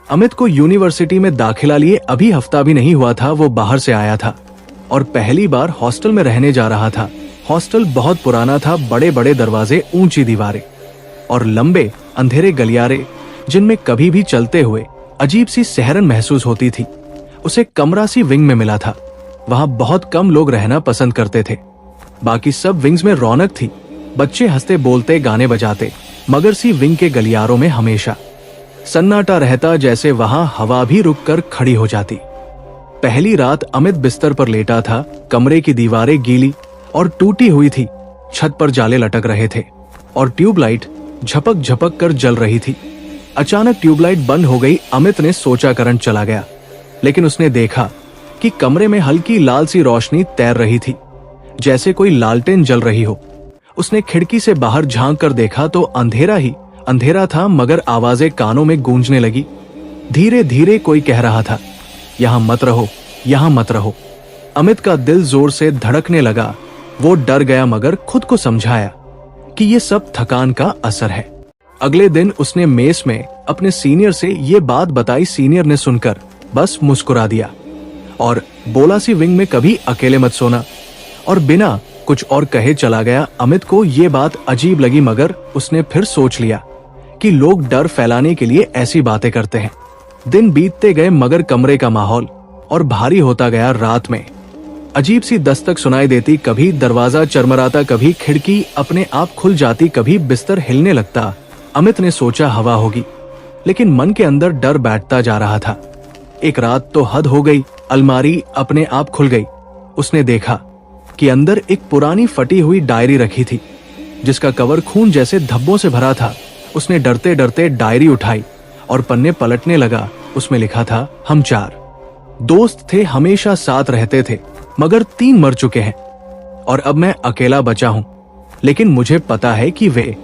अमित को यूनिवर्सिटी में दाखिला लिए अभी हफ्ता भी नहीं हुआ था। वो बाहर से आया था और पहली बार हॉस्टल में रहने जा रहा था। हॉस्टल बहुत पुराना था, बड़े बड़े दरवाजे, ऊंची दीवारें और लंबे अंधेरे गलियारे जिनमें कभी भी चलते हुए अजीब सी सहरन महसूस होती थी। उसे कमरा सी विंग में मिला था। वहां बहुत कम लोग रहना पसंद करते थे। बाकी सब विंग्स में रौनक थी, बच्चे हंसते बोलते गाने बजाते, मगर सी विंग के गलियारों में हमेशा सन्नाटा रहता, जैसे वहां हवा भी रुक कर खड़ी हो जाती। पहली रात अमित बिस्तर पर लेटा था। कमरे की दीवारें गीली और टूटी हुई थी, छत पर जाले लटक रहे थे और ट्यूबलाइट झपक झपक कर जल रही थी। अचानक ट्यूबलाइट बंद हो गई। अमित ने सोचा करंट चला गया, लेकिन उसने देखा कि कमरे में हल्की लाल सी रोशनी तैर रही थी, जैसे कोई लालटेन जल रही हो। उसने खिड़की से बाहर झांक कर देखा तो अंधेरा ही अंधेरा था, मगर आवाजें कानों में गूंजने लगी। धीरे धीरे कोई कह रहा था, यहां मत रहो, यहां मत रहो। अमित का दिल जोर से धड़कने लगा। वो डर गया, मगर खुद को समझाया कि ये सब थकान का असर है। अगले दिन उसने मेस में अपने सीनियर से ये बात बताई। सीनियर ने सुनकर बस मुस्कुरा दिया और बोला, सी विंग में कभी अकेले मत सोना, और बिना कुछ और कहे चला गया। अमित को ये बात अजीब लगी, मगर उसने फिर सोच लिया कि लोग डर फैलाने के लिए ऐसी बातें करते हैं। दिन बीतते गए, मगर कमरे का माहौल और भारी होता गया। रात में अजीब सी दस्तक सुनाई देती, कभी दरवाजा चरमराता, कभी खिड़की अपने आप खुल जाती, कभी बिस्तर हिलने लगता। अमित ने सोचा हवा होगी, लेकिन मन के अंदर डर बैठता जा रहा था। एक रात तो हद हो गई, अलमारी अपने आप खुल गई। उसने देखा कि अंदर एक पुरानी फटी हुई डायरी रखी थी, जिसका कवर खून जैसे धब्बों से भरा था। उसने डरते डरते डायरी उठाई और पन्ने पलटने लगा। उसमें लिखा था, हम 4 दोस्त थे, हमेशा साथ रहते थे, मगर 3 मर चुके हैं और अब मैं अकेला बचा हूं। लेकिन मुझे पता है कि वे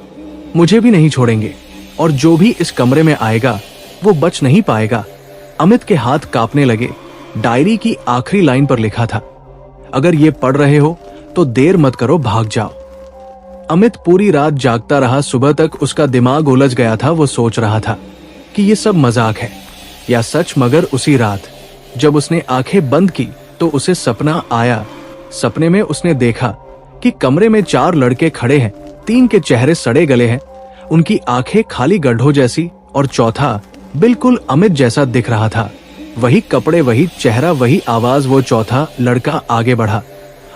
मुझे भी नहीं छोड़ेंगे, और जो भी इस कमरे में आएगा वो बच नहीं पाएगा। अमित के हाथ कांपने लगे। डायरी की आखिरी लाइन पर लिखा था, अगर ये पढ़ रहे हो तो देर मत करो, भाग जाओ। अमित पूरी रात जागता रहा। सुबह तक उसका दिमाग उलझ गया था। वो सोच रहा था कि ये सब मजाक है या सच, मगर उसी रात जब उसने आंखें बंद की तो उसे सपना आया। सपने में उसने देखा कि कमरे में 4 लड़के खड़े हैं। 3 के चेहरे सड़े गले हैं, उनकी आंखें खाली गड्ढों जैसी, और चौथा बिल्कुल अमित जैसा दिख रहा था। वही कपड़े, वही चेहरा, वही आवाज। वो चौथा लड़का आगे बढ़ा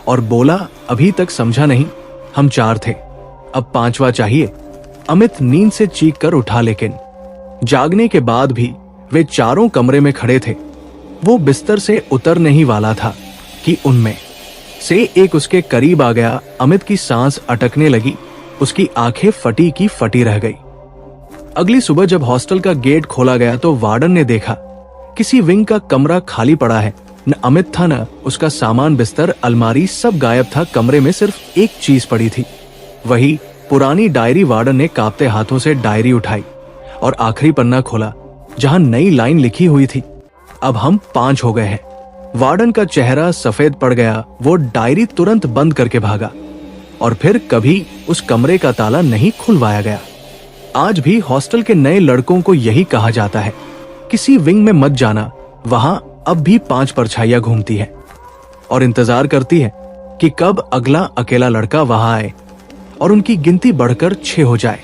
और बोला, अभी तक समझा नहीं, हम 4 थे, अब 5वां चाहिए। अमित नींद से चीख कर उठा, लेकिन जागने के बाद भी वे चारों कमरे में खड़े थे। वो बिस्तर से उतर नहीं वाला था कि उनमें से एक उसके करीब आ गया। अमित की सांस अटकने लगी, उसकी आंखें फटी की फटी रह गई। अगली सुबह जब हॉस्टल का गेट खोला गया तो वार्डन ने देखा किसी विंग का कमरा खाली पड़ा है। न अमित था, न उसका सामान, बिस्तर, अलमारी, सब गायब था। कमरे में सिर्फ एक चीज पड़ी थी, वही पुरानी डायरी। वार्डन ने कांपते हाथों से डायरी उठाई और आखिरी पन्ना खोला, जहां नई लाइन लिखी हुई थी, अब हम 5 हो गए हैं। वार्डन का चेहरा सफेद पड़ गया। वो डायरी तुरंत बंद करके भागा और फिर कभी उस कमरे का ताला नहीं खुलवाया गया। आज भी हॉस्टल के नए लड़कों को यही कहा जाता है, किसी विंग में मत जाना, वहां अब भी 5 परछाइयां घूमती है और इंतजार करती है कि कब अगला अकेला लड़का वहां आए और उनकी गिनती बढ़कर 6 हो जाए।